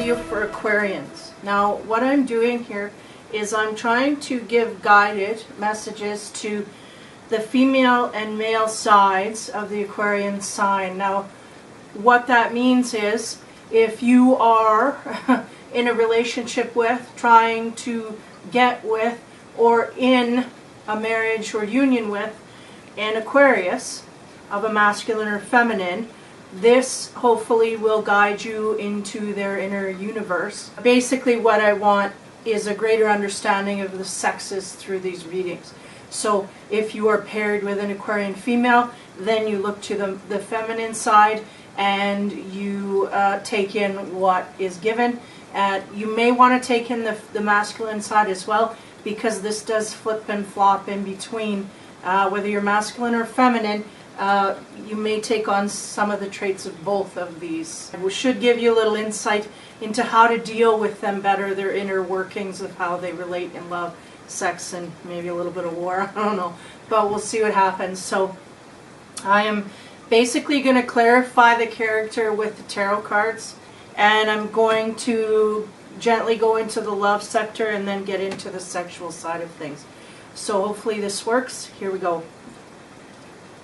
video for Aquarians. Now what I'm doing here is I'm trying to give guided messages to the female and male sides of the Aquarian sign. Now what that means is if you are in a relationship with, trying to get with, or in a marriage or union with an Aquarius of a masculine or feminine, this hopefully will guide you into their inner universe. Basically what I want is a greater understanding of the sexes through these readings. So if you are paired with an Aquarian female, then you look to the feminine side and you take in what is given. You may want to take in the masculine side as well, because this does flip and flop in between. Whether you're masculine or feminine, you may take on some of the traits of both of these. We should give you a little insight into how to deal with them better, their inner workings of how they relate in love, sex, and maybe a little bit of war. I don't know, but we'll see what happens. So I am basically going to clarify the character with the tarot cards, and I'm going to gently go into the love sector and then get into the sexual side of things. So hopefully this works. Here we go.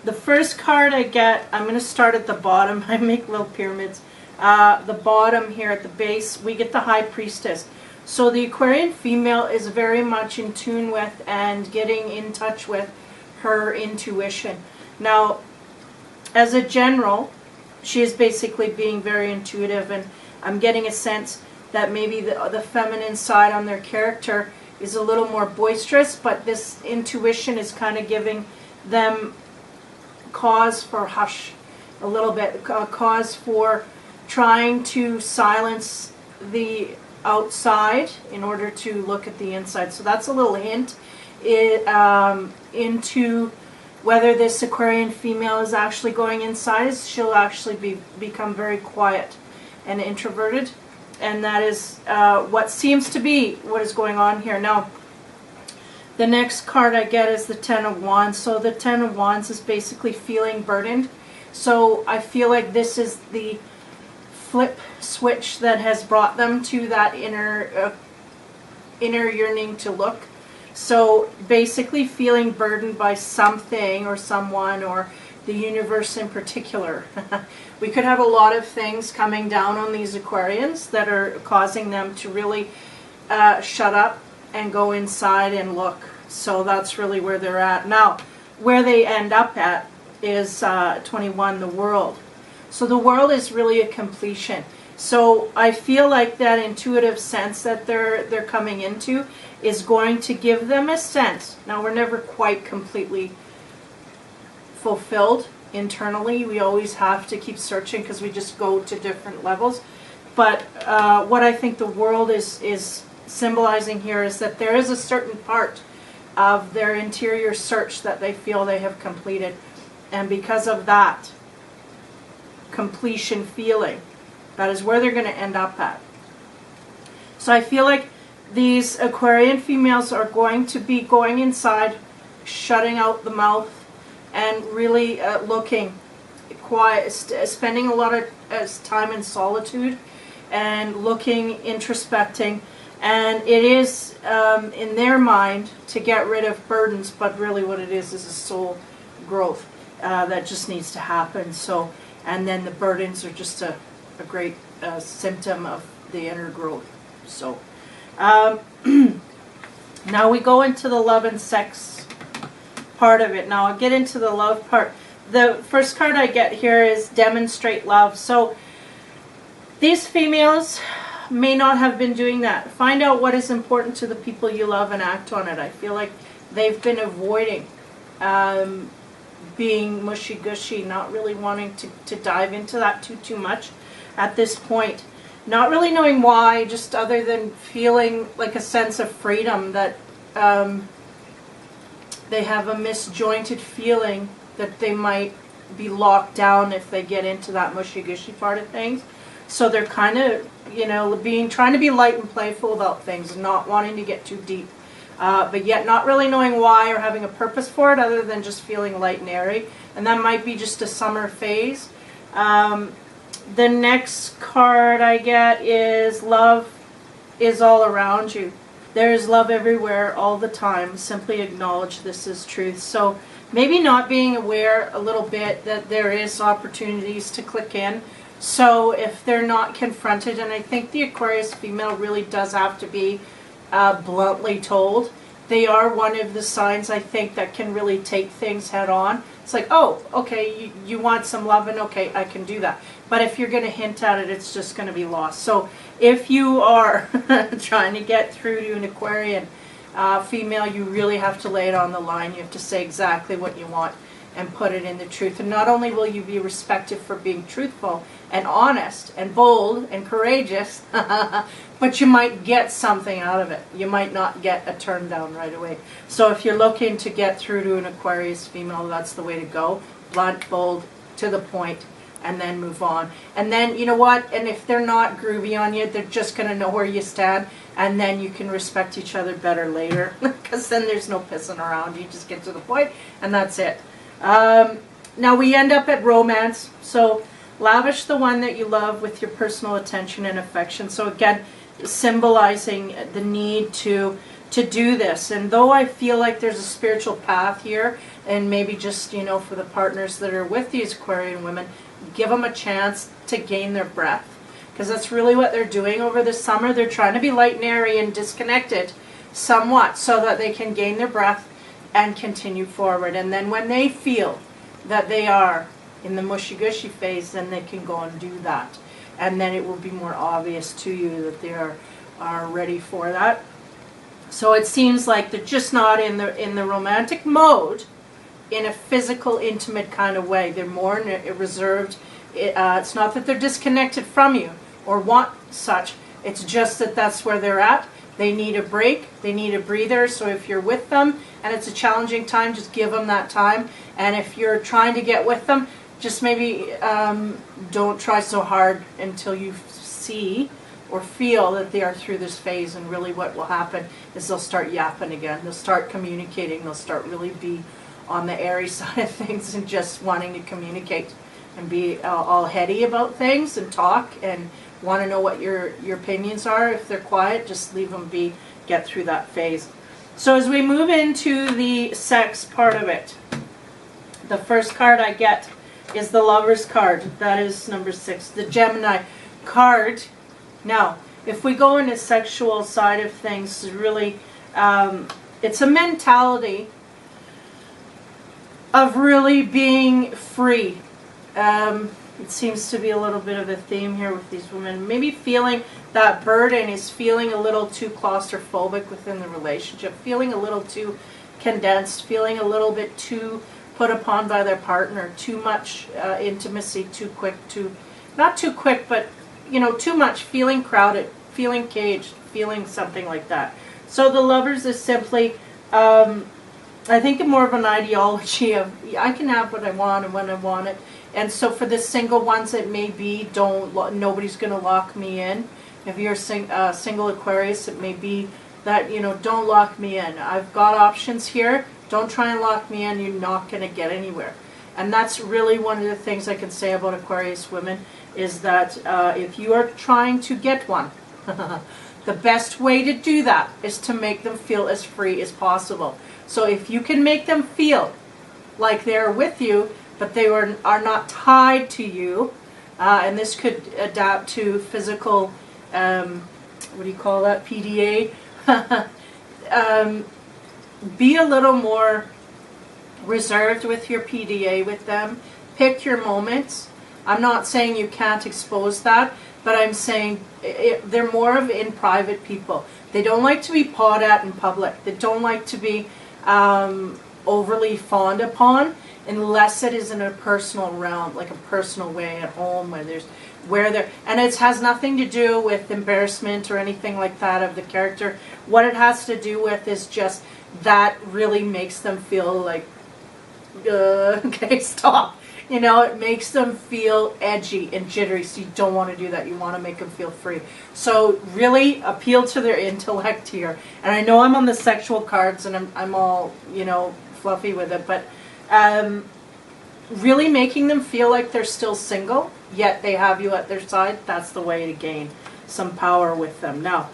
The first card I get, I'm going to start at the bottom. I make little pyramids. The bottom here at the base, we get the High Priestess. So the Aquarian female is very much in tune with and getting in touch with her intuition. Now, as a general, she is basically being very intuitive, and I'm getting a sense that maybe the feminine side on their character is a little more boisterous, but this intuition is kind of giving them cause for hush a little bit, cause for trying to silence the outside in order to look at the inside. So that's a little hint into whether this Aquarian female is actually going inside. She'll actually become very quiet and introverted, and that is what seems to be what is going on here. Now, the next card I get is the Ten of Wands. So the Ten of Wands is basically feeling burdened. So I feel like this is the flip switch that has brought them to that inner yearning to look. So basically feeling burdened by something or someone or the universe in particular. We could have a lot of things coming down on these Aquarians that are causing them to really shut up and go inside and look. So that's really where they're at. Now, where they end up at is 21, the World. So the World is really a completion. So I feel like that intuitive sense that they're coming into is going to give them a sense. Now, we're never quite completely fulfilled internally. We always have to keep searching because we just go to different levels. But what I think the World is symbolizing here is that there is a certain part of their interior search that they feel they have completed, and because of that completion feeling, that is where they're going to end up at. So I feel like these Aquarian females are going to be going inside, shutting out the mouth, and really looking quiet, spending a lot of time in solitude and looking, introspecting. And it is in their mind to get rid of burdens, but really what it is a soul growth that just needs to happen. So, and then the burdens are just a great symptom of the inner growth. So now we go into the love and sex part of it. Now I'll get into the love part. The first card I get here is Demonstrate Love. So these females may not have been doing that. Find out what is important to the people you love and act on it. I feel like they've been avoiding being mushy-gushy, not really wanting to dive into that too much at this point. Not really knowing why, just other than feeling like a sense of freedom, that they have a misjointed feeling that they might be locked down if they get into that mushy-gushy part of things. So they're kind of, you know, trying to be light and playful about things, not wanting to get too deep, but yet not really knowing why or having a purpose for it other than just feeling light and airy. And that might be just a summer phase. The next card I get is love is all around you. There is love everywhere all the time. Simply acknowledge this is truth. So maybe not being aware a little bit that there is opportunities to click in. So if they're not confronted, and I think the Aquarius female really does have to be bluntly told, they are one of the signs, I think, that can really take things head on. It's like, oh, okay, you want some love, and okay, I can do that. But if you're going to hint at it, it's just going to be lost. So if you are trying to get through to an Aquarian female, you really have to lay it on the line. You have to say exactly what you want and put it in the truth. And not only will you be respected for being truthful and honest and bold and courageous, but you might get something out of it. You might not get a turn down right away. So if you're looking to get through to an Aquarius female, that's the way to go. Blunt, bold, to the point, and then move on. And then, you know what? And if they're not groovy on you, they're just going to know where you stand, and then you can respect each other better later, because then there's no pissing around. You just get to the point, and that's it. Now we end up at romance. So lavish the one that you love with your personal attention and affection. So again, symbolizing the need to do this. And though I feel like there's a spiritual path here, and maybe just, you know, for the partners that are with these Aquarian women, give them a chance to gain their breath, because that's really what they're doing over the summer. They're trying to be light and airy and disconnected somewhat so that they can gain their breath and continue forward. And then when they feel that they are in the mushy-gushy phase, then they can go and do that. And then it will be more obvious to you that they are ready for that. So it seems like they're just not in the romantic mode in a physical, intimate kind of way. They're more reserved. It's not that they're disconnected from you or want such. It's just that that's where they're at. They need a break. They need a breather. So if you're with them and it's a challenging time, just give them that time. And if you're trying to get with them, just maybe don't try so hard until you see or feel that they are through this phase. And really what will happen is they'll start yapping again. They'll start communicating. They'll start really be on the airy side of things and just wanting to communicate and be all heady about things and talk and want to know what your opinions are. If they're quiet, just leave them be, get through that phase. So as we move into the sex part of it, the first card I get is the Lover's card. That is number 6, the Gemini card. Now, if we go into sexual side of things, really, it's a mentality of really being free. It seems to be a little bit of a theme here with these women. Maybe feeling that burden is feeling a little too claustrophobic within the relationship, feeling a little too condensed, feeling a little bit too put upon by their partner, too much intimacy, too quick, not too quick, but you know, too much, feeling crowded, feeling caged, feeling something like that. So the Lovers is simply, I think, more of an ideology of I can have what I want and when I want it. And so for the single ones, it may be nobody's going to lock me in. If you're a single Aquarius, it may be that, you know, don't lock me in. I've got options here. Don't try and lock me in. You're not going to get anywhere. And that's really one of the things I can say about Aquarius women is that if you are trying to get one, the best way to do that is to make them feel as free as possible. So if you can make them feel like they're with you, but they are not tied to you, and this could adapt to physical, what do you call that, PDA? Be a little more reserved with your PDA with them. Pick your moments. I'm not saying you can't expose that, but I'm saying they're more of in private people. They don't like to be pawed at in public. They don't like to be overly fawned upon unless it is in a personal realm, like a personal way at home where they're, and it has nothing to do with embarrassment or anything like that of the character. What it has to do with is just that really makes them feel like, okay, stop. You know, it makes them feel edgy and jittery, so you don't want to do that. You want to make them feel free. So really appeal to their intellect here. And I know I'm on the sexual cards and I'm all, you know, fluffy with it, but really making them feel like they're still single, yet they have you at their side. That's the way to gain some power with them. Now,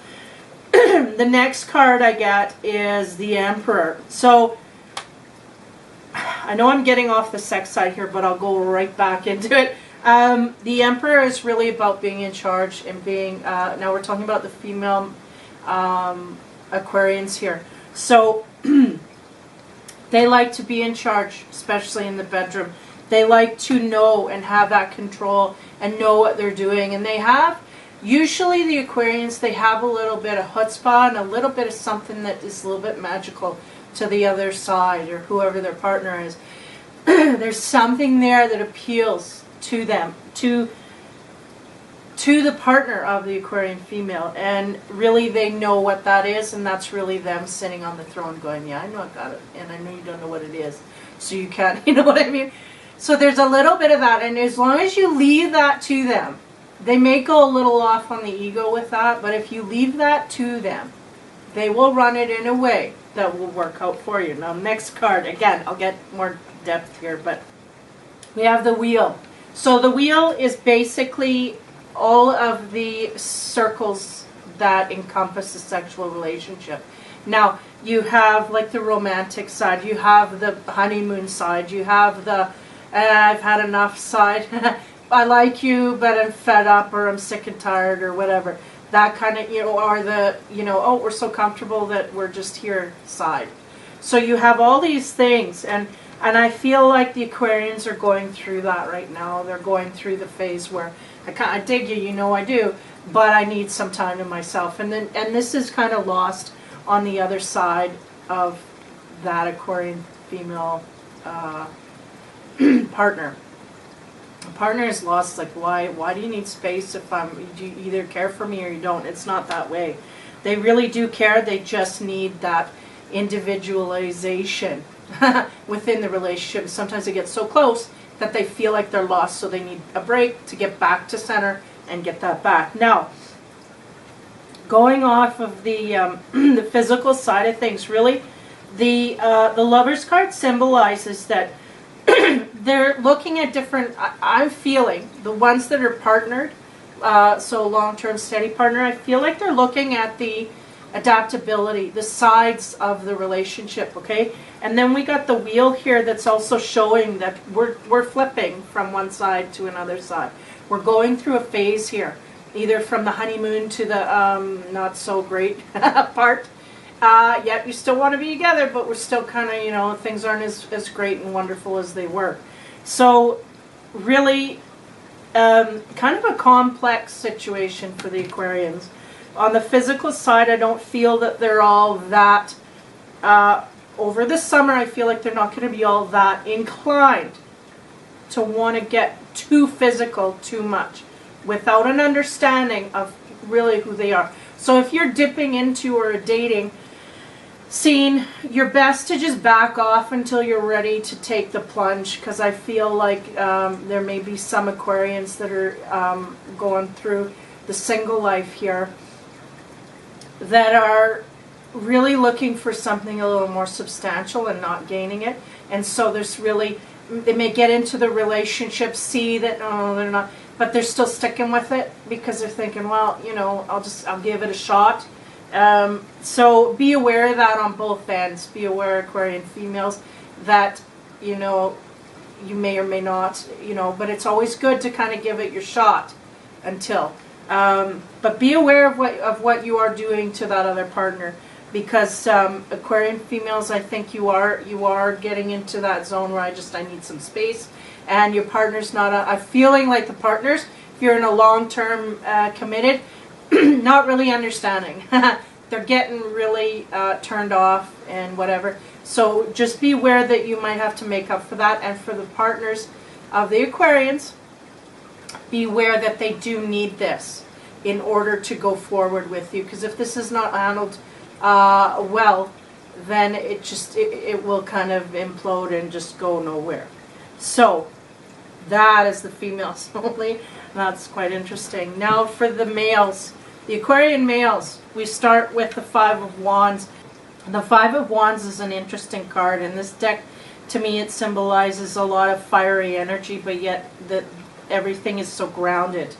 the next card I get is the Emperor. So, I know I'm getting off the sex side here, but I'll go right back into it. The Emperor is really about being in charge and being, now we're talking about the female Aquarians here. So, they like to be in charge, especially in the bedroom. They like to know and have that control and know what they're doing. And they have, usually the Aquarians, they have a little bit of chutzpah and a little bit of something that is a little bit magical to the other side or whoever their partner is. There's something there that appeals to them, to the partner of the Aquarian female, and really they know what that is, and that's really them sitting on the throne going, yeah, I know I got it, and I know you don't know what it is, so you can't, you know what I mean? So there's a little bit of that, and as long as you leave that to them, they may go a little off on the ego with that, but if you leave that to them, they will run it in a way that will work out for you. Now, next card, again, I'll get more depth here, but we have the Wheel. So the Wheel is basically all of the circles that encompass a sexual relationship. Now, you have like the romantic side, you have the honeymoon side, you have the I've had enough side, I like you, but I'm fed up, or I'm sick and tired, or whatever. That kind of, you know, or the, you know, oh, we're so comfortable that we're just here side. So you have all these things, and I feel like the Aquarians are going through that right now. They're going through the phase where I dig you, you know I do, but I need some time to myself. And this is kind of lost on the other side of that Aquarian female partner. The partner is lost, like, why do you need space if you either care for me or you don't? It's not that way. They really do care. They just need that individualization within the relationship. Sometimes they get so close that they feel like they're lost, so they need a break to get back to center and get that back. Now, going off of the the physical side of things, really, the Lover's card symbolizes that they're looking at different, I'm feeling, the ones that are partnered, so long-term steady partner, I feel like they're looking at the adaptability, the sides of the relationship, okay? And then we got the Wheel here that's also showing that we're flipping from one side to another side. We're going through a phase here, either from the honeymoon to the not so great part. Yet you still want to be together, but we're still kind of, you know, things aren't as great and wonderful as they were. So really kind of a complex situation for the Aquarians. On the physical side, I don't feel that they're all that, over the summer, I feel like they're not going to be all that inclined to want to get too physical too much without an understanding of really who they are. So if you're dipping into or dating scene, you're best to just back off until you're ready to take the plunge, because I feel like there may be some Aquarians that are going through the single life here that are really looking for something a little more substantial and not gaining it. And so there's really, they may get into the relationship, see that, oh, they're not, but they're still sticking with it because they're thinking, well, you know, I'll give it a shot. So be aware of that on both ends. Be aware, Aquarian females, that, you know, you may or may not, you know, but it's always good to kind of give it your shot until. But be aware of what you are doing to that other partner, because Aquarian females, I think you are getting into that zone where I need some space, and your partner's not. I'm feeling like the partners, if you're in a long-term committed, not really understanding. They're getting really turned off and whatever. So just be aware that you might have to make up for that. And for the partners of the Aquarians, be aware that they do need this in order to go forward with you. Because if this is not handled well, then it will kind of implode and just go nowhere. So that is the females only. That's quite interesting. Now for the males. The Aquarian males, we start with the Five of Wands. The Five of Wands is an interesting card. In this deck, to me it symbolizes a lot of fiery energy, but yet everything is so grounded,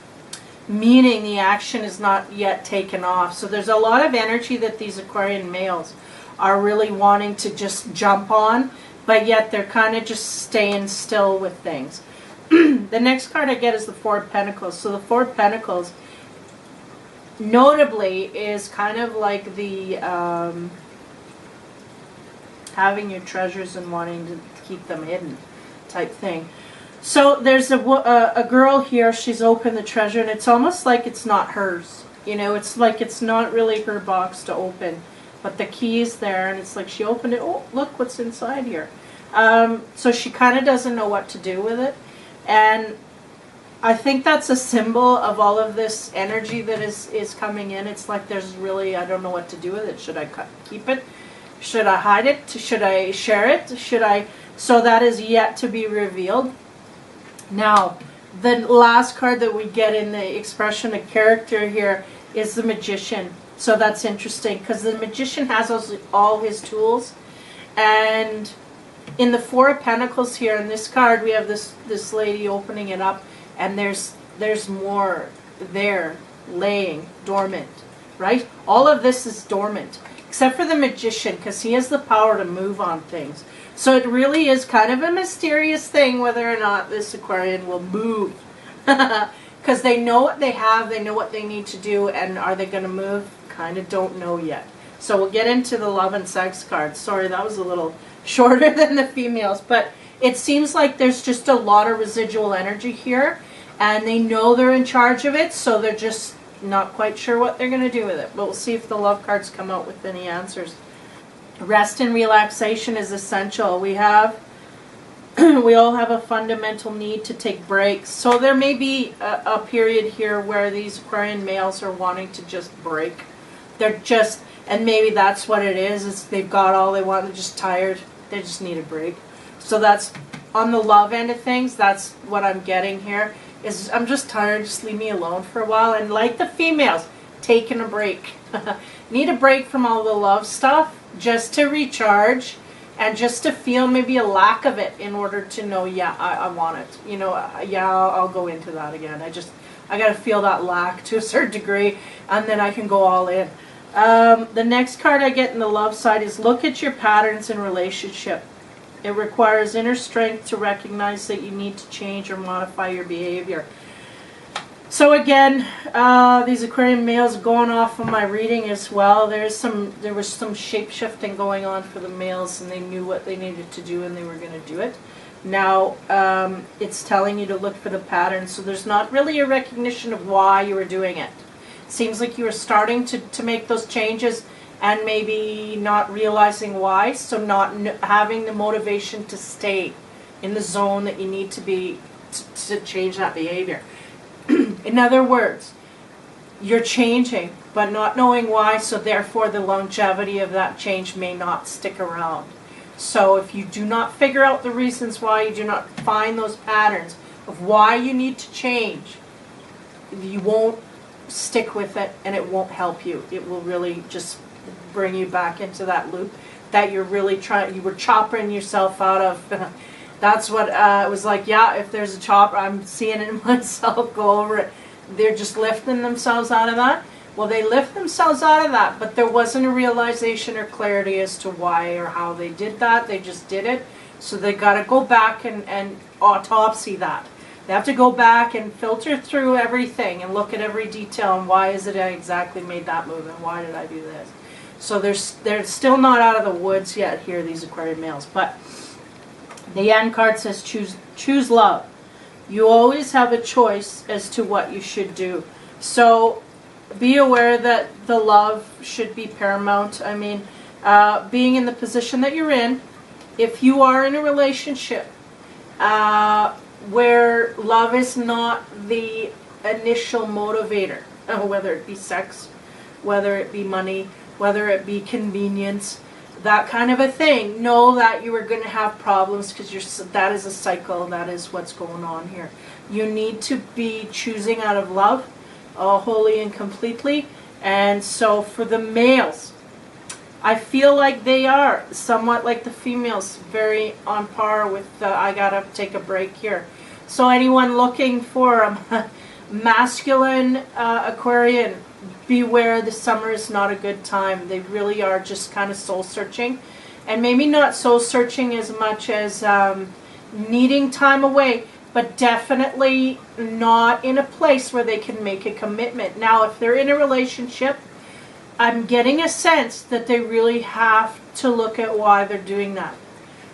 meaning the action is not yet taken off. So there's a lot of energy that these Aquarian males are really wanting to just jump on, but yet they're kind of just staying still with things. The next card I get is the Four of Pentacles. So the Four of Pentacles notably is kind of like the having your treasures and wanting to keep them hidden type thing. So there's a girl here, she's opened the treasure, and it's almost like it's not hers. You know, it's like it's not really her box to open, but the key is there, and it's like she opened it, oh, look what's inside here. So she kind of doesn't know what to do with it, and I think that's a symbol of all of this energy that is coming in. It's like there's really, I don't know what to do with it. Should I keep it? Should I hide it? Should I share it? Should I? So that is yet to be revealed. Now, the last card that we get in the expression of character here is the Magician. So that's interesting because the Magician has all his tools. And in the Four of Pentacles here, in this card, we have this lady opening it up, and there's more there laying dormant, right? All of this is dormant, except for the Magician, because he has the power to move on things. So it really is kind of a mysterious thing whether or not this Aquarian will move. Because they know what they have, they know what they need to do, and are they going to move? Kind of don't know yet. So we'll get into the Love and Sex cards. Sorry, that was a little shorter than the females, but it seems like there's just a lot of residual energy here, and they know they're in charge of it, so they're just not quite sure what they're going to do with it. But we'll see if the love cards come out with any answers. Rest and relaxation is essential. We all have a fundamental need to take breaks. So there may be a period here where these Aquarian males are wanting to just break. They're just, and maybe that's what it is they've got all they want, they're just tired, they just need a break. So that's, on the love end of things, that's what I'm getting here, is I'm just tired, just leave me alone for a while. And like the females, taking a break. Need a break from all the love stuff, just to recharge, and just to feel maybe a lack of it in order to know, yeah, I want it. You know, yeah, I'll go into that again. I got to feel that lack to a certain degree, and then I can go all in. The next card I get in the love side is look at your patterns in relationship. It requires inner strength to recognize that you need to change or modify your behavior. So again, these Aquarian males going off of my reading as well. There was some shape-shifting going on for the males, and they knew what they needed to do and they were going to do it. Now, it's telling you to look for the patterns, so there's not really a recognition of why you were doing it. Seems like you were starting to make those changes and maybe not realizing why, so not having the motivation to stay in the zone that you need to be to change that behavior. In other words, you're changing, but not knowing why, so therefore the longevity of that change may not stick around. So if you do not figure out the reasons why, you do not find those patterns of why you need to change, you won't stick with it, and it won't help you. It will really just bring you back into that loop that you're really you were chopping yourself out of. That's what it was like. Yeah, if there's a chopper, I'm seeing it in myself go over it. They're just lifting themselves out of that. Well, they lift themselves out of that, but there wasn't a realization or clarity as to why or how they did that. They just did it. So they got to go back and autopsy that. They have to go back and filter through everything and look at every detail and why is it I exactly made that move and why did I do this. So they're still not out of the woods yet here, these Aquarian males. But the end card says choose love. You always have a choice as to what you should do. So be aware that the love should be paramount. I mean, being in the position that you're in, if you are in a relationship where love is not the initial motivator, whether it be sex, whether it be money, whether it be convenience, that kind of a thing, know that you are going to have problems because that is a cycle. That is what's going on here. You need to be choosing out of love, wholly and completely. And so for the males, I feel like they are somewhat like the females, very on par with I gotta take a break here. So anyone looking for a masculine Aquarian, beware, the summer is not a good time. They really are just kind of soul searching, and maybe not soul searching as much as needing time away, but definitely not in a place where they can make a commitment. Now, if they're in a relationship, I'm getting a sense that they really have to look at why they're doing that.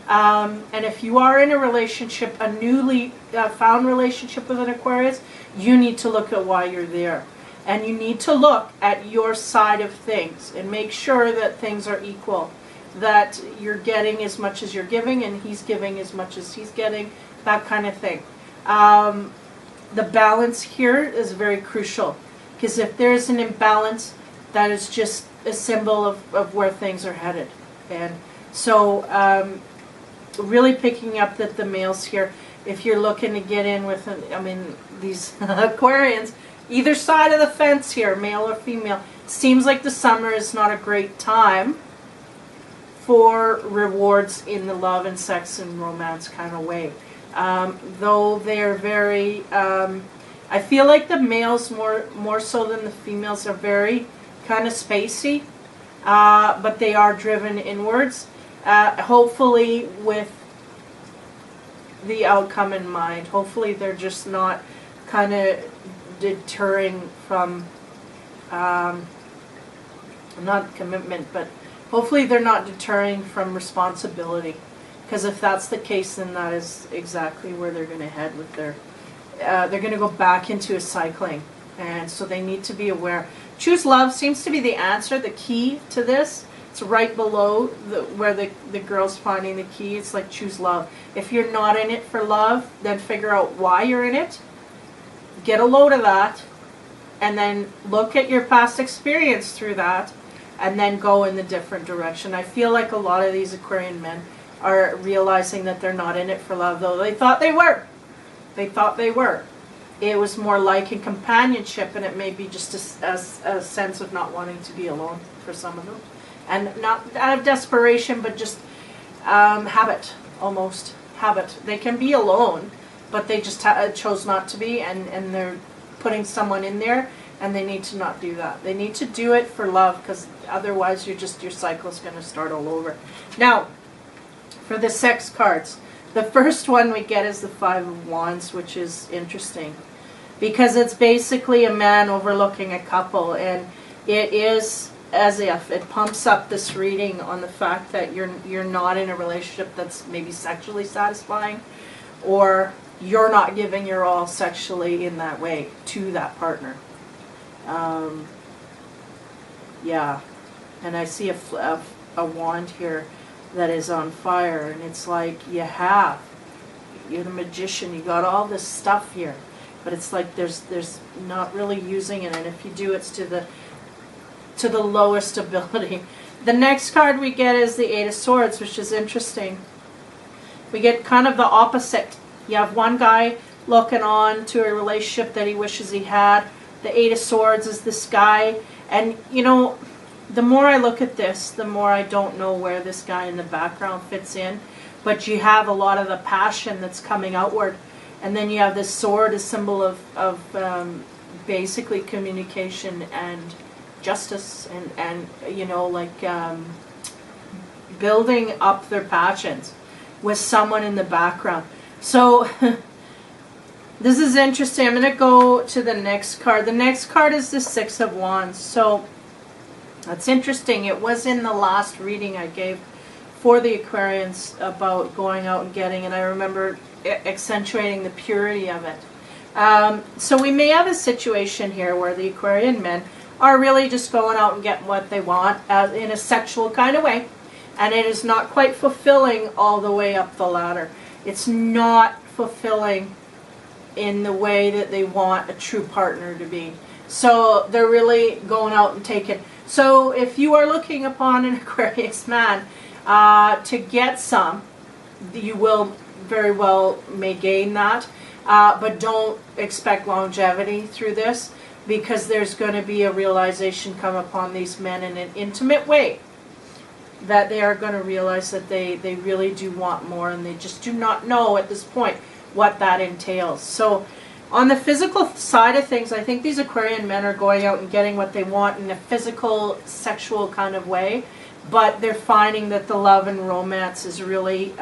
And if you are in a relationship, a newly found relationship with an Aquarius, you need to look at why you're there. And you need to look at your side of things and make sure that things are equal, that you're getting as much as you're giving and he's giving as much as he's getting, that kind of thing. The balance here is very crucial, because if there's an imbalance, that is just a symbol of where things are headed. And so really picking up that the males here, if you're looking to get in with, these Aquarians, either side of the fence here, male or female, seems like the summer is not a great time for rewards in the love and sex and romance kind of way. Though they're very, I feel like the males more so than the females are very kind of spacey, but they are driven inwards, hopefully with the outcome in mind. Hopefully they're just not kind of deterring from, not commitment, but hopefully they're not deterring from responsibility, because if that's the case, then that is exactly where they're going to head with their, they're going to go back into a cycling, and so they need to be aware. Choose love seems to be the answer, the key to this. It's right below where the girl's finding the key. It's like choose love. If you're not in it for love, then figure out why you're in it. Get a load of that, and then look at your past experience through that, and then go in the different direction. I feel like a lot of these Aquarian men are realizing that they're not in it for love, though they thought they were. They thought they were. It was more like in companionship, and it may be just a sense of not wanting to be alone for some of them. And not out of desperation, but just habit, almost. Habit. They can be alone, but they just chose not to be, and they're putting someone in there, and they need to not do that. They need to do it for love, because otherwise your cycle is going to start all over. Now, for the sex cards, the first one we get is the Five of Wands, which is interesting, because it's basically a man overlooking a couple, and it is as if it pumps up this reading on the fact that you're not in a relationship that's maybe sexually satisfying, or you're not giving your all sexually in that way to that partner. Yeah, and I see a wand here that is on fire, and it's like you're the magician, you got all this stuff here, but it's like there's not really using it, and if you do, it's to the lowest ability. The next card we get is the Eight of Swords, which is interesting. We get kind of the opposite. You have one guy looking on to a relationship that he wishes he had. The Eight of Swords is this guy, and you know, the more I look at this, the more I don't know where this guy in the background fits in, but you have a lot of the passion that's coming outward, and then you have this sword, a symbol of basically communication and justice, and you know, like building up their passions with someone in the background. So this is interesting. I'm going to go to the next card. The next card is the Six of Wands. So that's interesting. It was in the last reading I gave for the Aquarians about going out and getting, and I remember accentuating the purity of it. So we may have a situation here where the Aquarian men are really just going out and getting what they want in a sexual kind of way, and it is not quite fulfilling all the way up the ladder. It's not fulfilling in the way that they want a true partner to be. So they're really going out and taking. So if you are looking upon an Aquarius man to get some, you will very well may gain that, but don't expect longevity through this, because there's going to be a realization come upon these men in an intimate way that they are going to realize that they really do want more, and they just do not know at this point what that entails. So on the physical side of things, I think these Aquarian men are going out and getting what they want in a physical, sexual kind of way, but they're finding that the love and romance is really,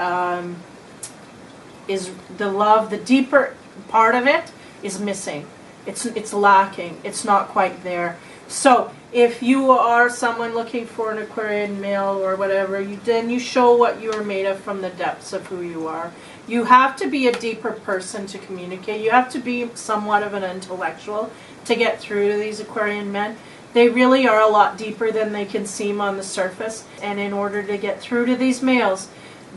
is the love, the deeper part of it is missing. It's lacking. It's not quite there. So if you are someone looking for an Aquarian male or whatever, then you show what you are made of from the depths of who you are. You have to be a deeper person to communicate. You have to be somewhat of an intellectual to get through to these Aquarian men. They really are a lot deeper than they can seem on the surface. And in order to get through to these males,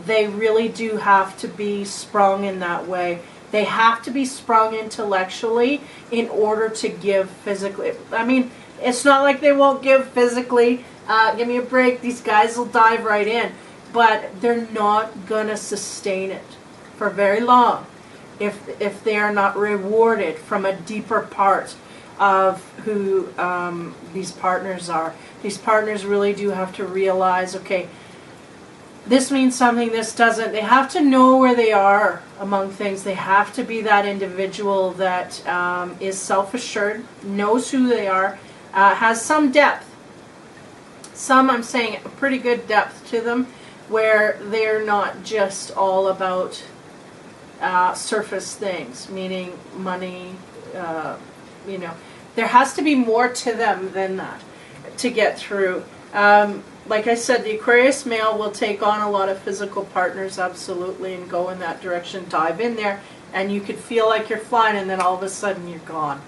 they really do have to be sprung in that way. They have to be sprung intellectually in order to give physically. I mean, it's not like they won't give physically. Give me a break. These guys will dive right in. But they're not going to sustain it for very long if they are not rewarded from a deeper part of who these partners are. These partners really do have to realize, okay, this means something, this doesn't. They have to know where they are among things. They have to be that individual that is self-assured, knows who they are, has some depth. Some, I'm saying, a pretty good depth to them, where they're not just all about surface things, meaning money, you know. There has to be more to them than that to get through. Like I said, the Aquarius male will take on a lot of physical partners, absolutely, and go in that direction, dive in there, and you could feel like you're flying, and then all of a sudden you're gone.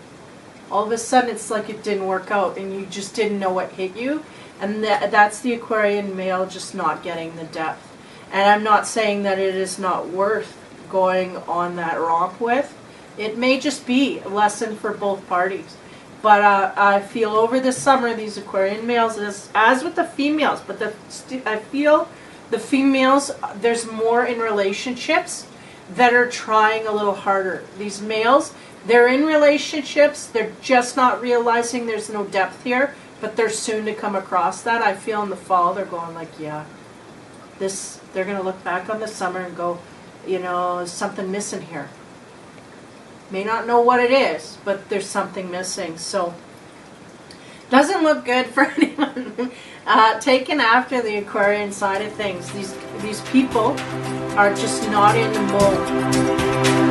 All of a sudden it's like it didn't work out, and you just didn't know what hit you, and that's the Aquarian male just not getting the depth. And I'm not saying that it is not worth going on that romp with. It may just be a lesson for both parties. But I feel over the summer, these Aquarian males, as with the females, but I feel the females, there's more in relationships that are trying a little harder. These males, they're in relationships, they're just not realizing there's no depth here, but they're soon to come across that. I feel in the fall, they're going like, yeah, they're going to look back on the summer and go, you know, there's something missing here. May not know what it is, but there's something missing. So, doesn't look good for anyone taken after the Aquarian side of things. These people are just not in the mold.